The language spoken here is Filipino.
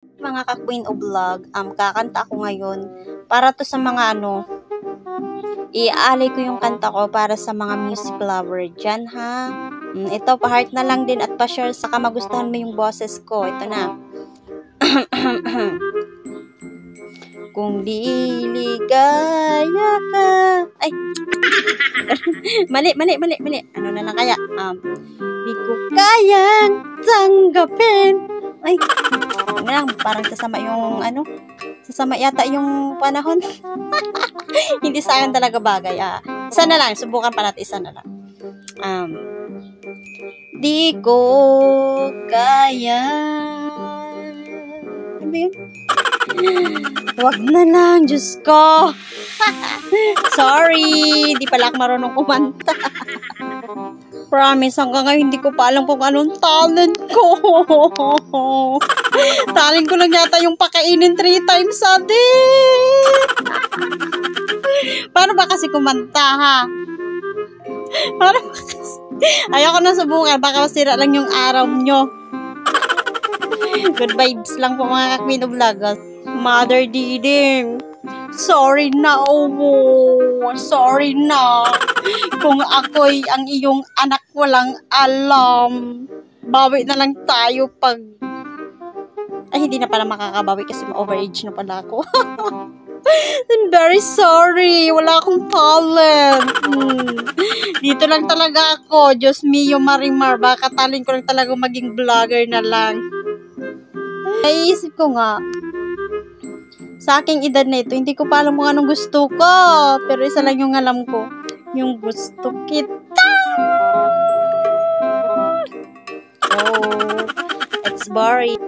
Mga ka-Queen o Vlog, kakanta ako ngayon para to sa mga iaalay ko yung kanta ko para sa mga music lover dyan, ha. Ito, pa-heart na lang din at pa-share saka magustuhan mo yung boses ko. Ito na. Kung di ligaya ka. Ay. mali. Ano na lang kaya? Di ko kayang tanggapin. Ay. Parang sasama yung sasama yata yung panahon. Hindi sa akin talaga bagay. Isa na lang, subukan pa natin, isa na lang. Di ko kaya. Ano yun? Wag na lang, Diyos ko. Sorry, di pala ako marunong kumanta. Promise, hanggang ngayon hindi ko pa alam kung anong talent ko. Talent ko lang yata yung pakainin 3 times a day. Paano ba kasi kumanta, ha? Paano ba kasi? Ayoko na subukan, baka masira lang yung araw nyo. Good vibes lang po mga ka-Queen of Vlog. Mother Diding, sorry na, sorry na. Kung ako'y ang iyong anak, walang alam. Bawi na lang tayo pag... Ay, hindi na pala makakabawi kasi ma-overage na pala ako. I'm very sorry. Wala akong talent. Dito lang talaga ako. Diyos mio, Marimar. Baka talent ko lang talaga maging vlogger na lang. Naisip ko nga, sa aking edad na ito, hindi ko pa alam kung anong gusto ko. Pero isa lang yung alam ko. Yung gusto kita. Oh, it's boring.